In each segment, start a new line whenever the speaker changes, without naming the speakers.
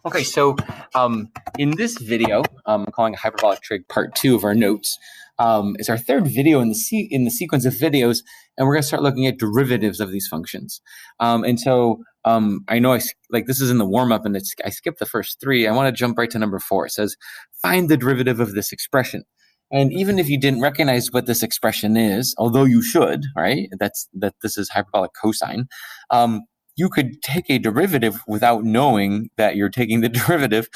Okay, so in this video, I'm calling Hyperbolic Trig Part 2 of our notes. It's our third video in the sequence of videos, and we're going to start looking at derivatives of these functions. And so I know this is in the warm-up, and I skipped the first three. I want to jump right to number 4. It says, find the derivative of this expression. And even if you didn't recognize what this expression is, although you should, right? That this is hyperbolic cosine. You could take a derivative without knowing that you're taking the derivative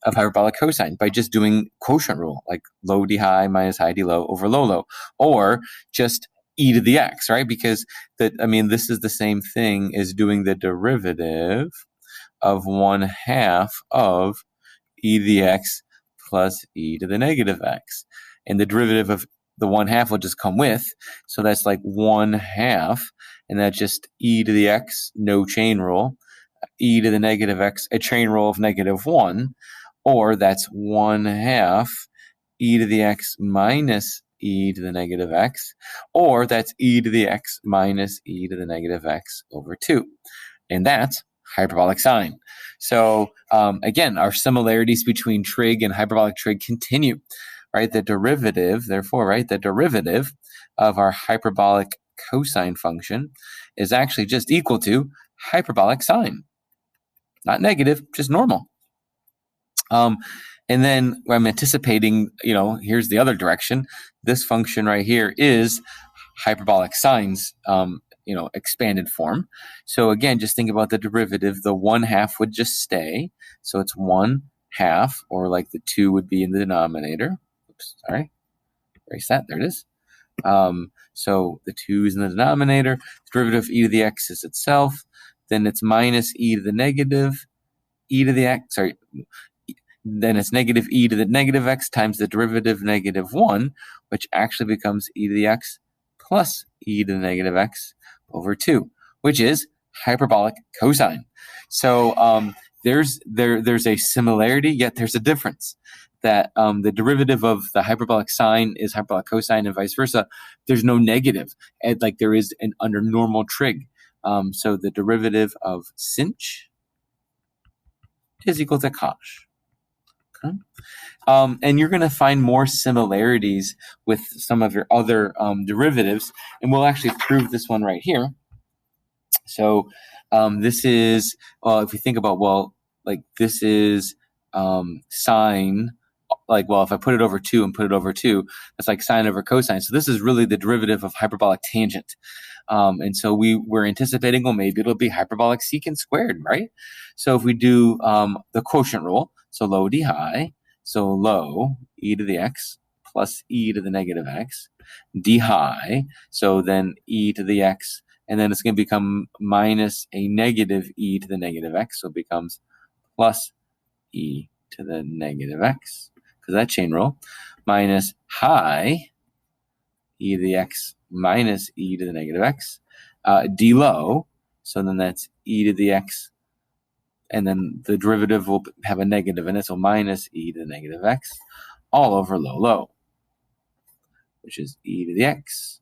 of hyperbolic cosine by just doing quotient rule, like low d high minus high d low over low low, or just e to the x, right? Because this is the same thing as doing the derivative of 1/2 of e to the x plus e to the negative x. And the derivative of the 1/2 will just come with, so that's like 1/2, and that's just e to the x, no chain rule, e to the negative x, a chain rule of -1, or that's 1/2 e to the x minus e to the negative x, or that's e to the x minus e to the negative x over 2. And that's hyperbolic sine. So again, our similarities between trig and hyperbolic trig continue. Right, the derivative, therefore, right, the derivative of our hyperbolic cosine function is actually just equal to hyperbolic sine. Not negative, just normal. And then I'm anticipating, here's the other direction. This function right here is hyperbolic sine's, expanded form. So again, just think about the derivative. The 1/2 would just stay. So it's 1/2, or like the 2 would be in the denominator. Sorry, erase that. There it is. So the 2 is in the denominator. The derivative of e to the x is itself. Then it's minus e to the negative e to the x. Sorry. Then it's negative e to the negative x times the derivative -1, which actually becomes e to the x plus e to the negative x over 2, which is hyperbolic cosine. So there's a similarity, yet there's a difference. That the derivative of the hyperbolic sine is hyperbolic cosine and vice versa. There's no negative, like there is under normal trig. So the derivative of Cinch is equal to cosh. Okay? And you're going to find more similarities with some of your other derivatives, and we'll actually prove this one right here. So this is, if we think about, this is sine. If I put it over 2 and put it over 2, that's like sine over cosine. So this is really the derivative of hyperbolic tangent. And so we're anticipating, maybe it'll be hyperbolic secant squared, right? So if we do the quotient rule, so low d high, so low e to the x plus e to the negative x, d high, so then e to the x, and then it's going to become minus a negative e to the negative x, so it becomes plus e to the negative x. Because that chain rule, minus high e to the x minus e to the negative x, d low, so then that's e to the x, and then the derivative will have a negative in it, so minus e to the negative x, all over low low, which is e to the x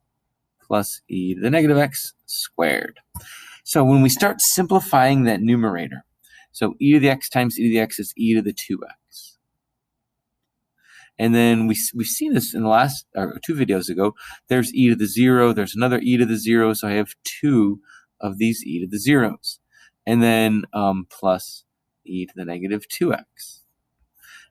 plus e to the negative x squared. So when we start simplifying that numerator, so e to the x times e to the x is e to the 2x. And then we've seen this in the last 2 videos ago. There's e to the 0. There's another e to the 0. So I have 2 of these e to the 0s. And then plus e to the negative 2x.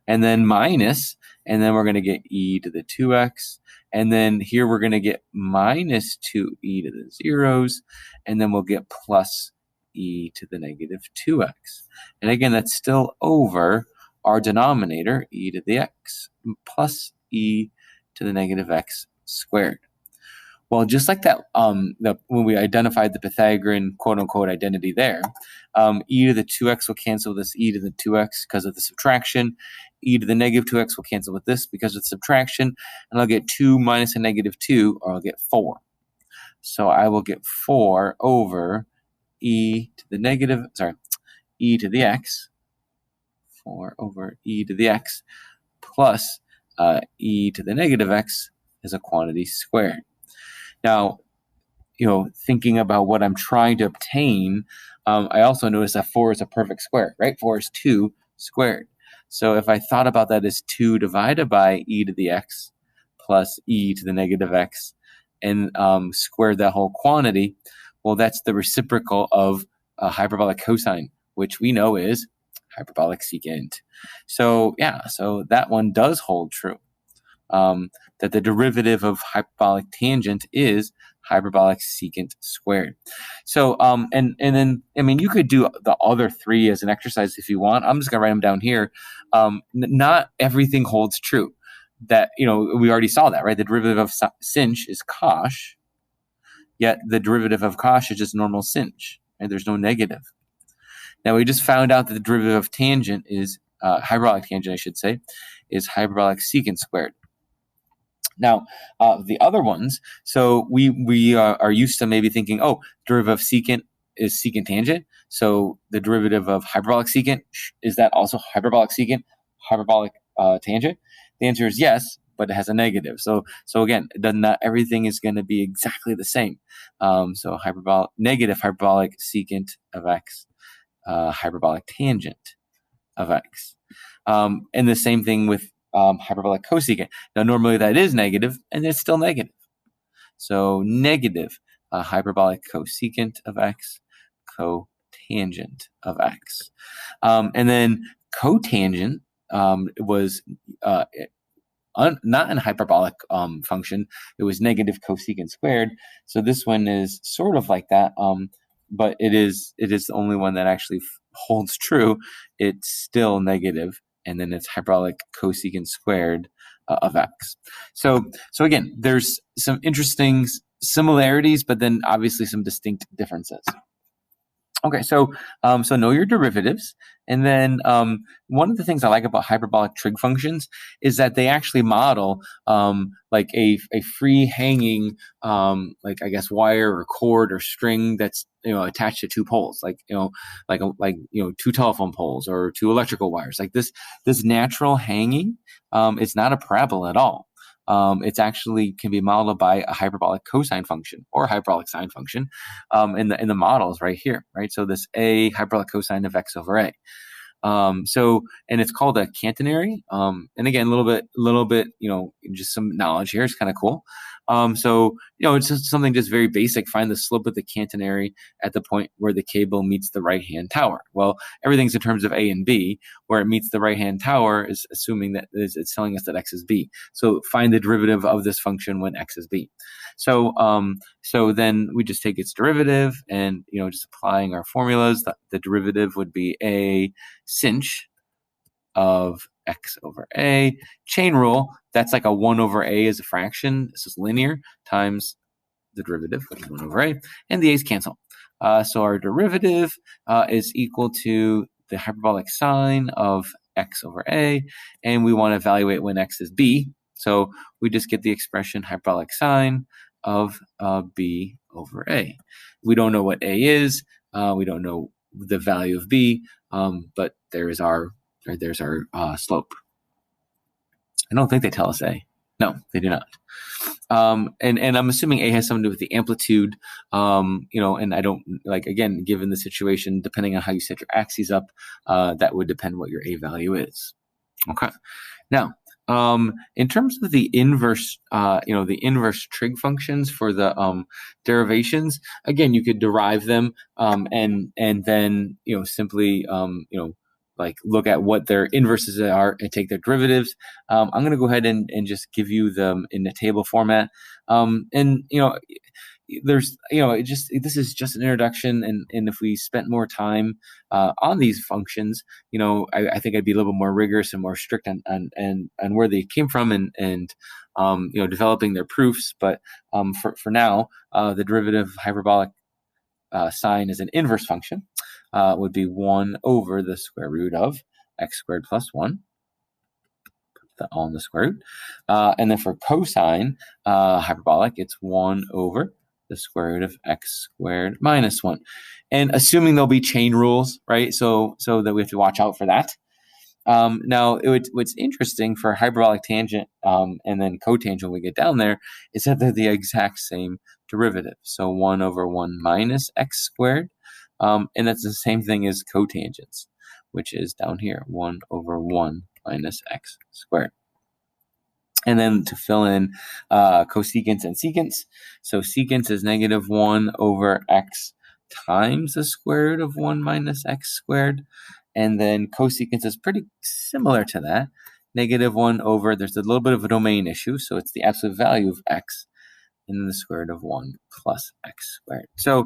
And then minus, and then we're going to get e to the 2x. And then here we're going to get minus 2e to the 0s. And then we'll get plus e to the negative 2x. And again, that's still over our denominator, e to the x, plus e to the negative x squared. Well, just like that, when we identified the Pythagorean quote-unquote identity there, e to the 2x will cancel this e to the 2x because of the subtraction. E to the negative 2x will cancel with this because of the subtraction. And I'll get 2 minus a negative 2, or I'll get 4. So I will get 4 over e to the x, 4 over e to the x plus e to the negative x is a quantity squared. Now, thinking about what I'm trying to obtain, I also notice that 4 is a perfect square, right? 4 is 2, squared. So if I thought about that as 2 divided by e to the x plus e to the negative x and squared that whole quantity, well, that's the reciprocal of a hyperbolic cosine, which we know is hyperbolic secant. So yeah, so that one does hold true. That the derivative of hyperbolic tangent is hyperbolic secant squared. So and then I mean you could do the other 3 as an exercise if you want. I'm just gonna write them down here. Not everything holds true. That we already saw that, right? The derivative of cinch is cosh, yet the derivative of cosh is just normal cinch, and there's no negative. Now we just found out that the derivative of tangent is hyperbolic tangent, I should say, is hyperbolic secant squared. Now, the other ones, so we are used to maybe thinking, oh, derivative of secant is secant tangent. So the derivative of hyperbolic secant, is that also hyperbolic secant, hyperbolic tangent? The answer is yes, but it has a negative. So again, not everything is going to be exactly the same. So negative hyperbolic secant of x, hyperbolic tangent of x. And the same thing with hyperbolic cosecant. Now, normally that is negative, and it's still negative. So negative hyperbolic cosecant of x, cotangent of x. And then cotangent was not an hyperbolic function. It was negative cosecant squared. So this one is sort of like that, but it is the only one that actually holds true. It's still negative, and then it's hyperbolic cosecant squared of x. So again, there's some interesting similarities, but then obviously some distinct differences. Okay, so know your derivatives, and then one of the things I like about hyperbolic trig functions is that they actually model like a free hanging like I guess wire or cord or string that's attached to 2 poles, like 2 telephone poles or 2 electrical wires, like this natural hanging. It's not a parabola at all. It's actually can be modeled by a hyperbolic cosine function or hyperbolic sine function in the models right here, right? So this a hyperbolic cosine of x over a. And it's called a catenary. And again, a little bit, just some knowledge here. It's kind of cool. It's just something just very basic. Find the slope of the catenary at the point where the cable meets the right-hand tower. Well, everything's in terms of A and B. Where it meets the right-hand tower is assuming that it's telling us that x is B. So find the derivative of this function when x is B. So then we just take its derivative and, just applying our formulas, the derivative would be a cinch of x over a. Chain rule, that's like a 1 over a as a fraction. This is linear times the derivative, which is 1 over a, and the a's cancel. So our derivative is equal to the hyperbolic sine of x over a, and we want to evaluate when x is b. So we just get the expression hyperbolic sine of b over a. We don't know what a is. We don't know the value of b, but there's our slope. I don't think they tell us a. No, they do not. And I'm assuming a has something to do with the amplitude, and I don't, again, given the situation, depending on how you set your axes up, that would depend what your a value is. Okay. Now, in terms of the inverse, the inverse trig functions for the derivations, again, you could derive them and then simply look at what their inverses are and take their derivatives. I'm going to go ahead and just give you them in the table format. There's this is just an introduction, and if we spent more time on these functions, I think I'd be a little bit more rigorous and more strict on where they came from and developing their proofs. But for now, the derivative of hyperbolic sine is an inverse function. Would be 1 over the square root of x squared plus 1. Put that all in the square root. And then for cosine hyperbolic, it's 1 over the square root of x squared minus 1. And assuming there'll be chain rules, right? So that we have to watch out for that. Now, what's interesting for hyperbolic tangent and then cotangent when we get down there is that they're the exact same derivative. So 1 over 1 minus x squared. And that's the same thing as cotangents. which is down here, 1 over 1 minus x squared. And then to fill in cosecants and secants. So secants is negative 1 over x times the square root of 1 minus x squared. And then cosecants is pretty similar to that. Negative 1 over, there's a little bit of a domain issue, so it's the absolute value of x, and then the square root of 1 plus x squared. So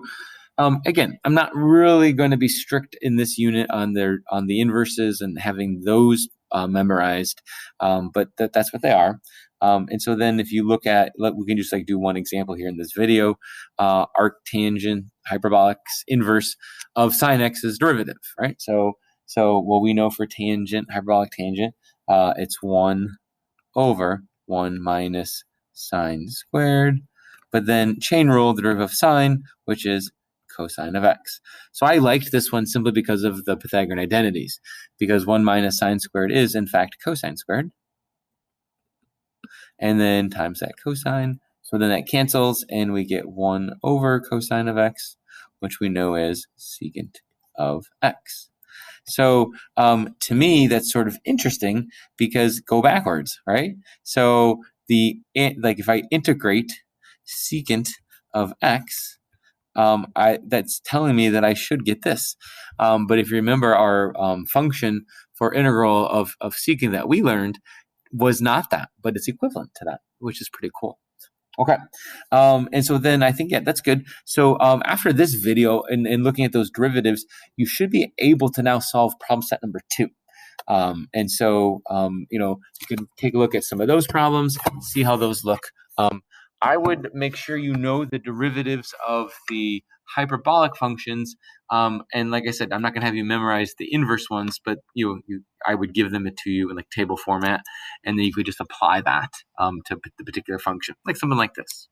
again, I'm not really going to be strict in this unit on the inverses and having those memorized, but that's what they are. And so then if you look at, we can just like do one example here in this video, arctangent hyperbolic's inverse of sine x's derivative, right? So what we know for tangent, hyperbolic tangent, it's 1 over 1 minus sine squared, but then chain rule, the derivative of sine, which is cosine of x. So I liked this one simply because of the Pythagorean identities, because 1 minus sine squared is in fact cosine squared, and then times that cosine. So then that cancels, and we get 1 over cosine of x, which we know is secant of x. So to me, that's sort of interesting because go backwards, right? So if I integrate secant of x, that's telling me that I should get this. But if you remember, our function for integral of secant that we learned was not that, but it's equivalent to that, which is pretty cool. Okay, and so then I think, yeah, that's good. So after this video and looking at those derivatives, you should be able to now solve problem set number 2. And so, you can take a look at some of those problems, see how those look. I would make sure you know the derivatives of the hyperbolic functions. And like I said, I'm not going to have you memorize the inverse ones, but I would give them to you in like table format, and then you could just apply that to the particular function, like something like this.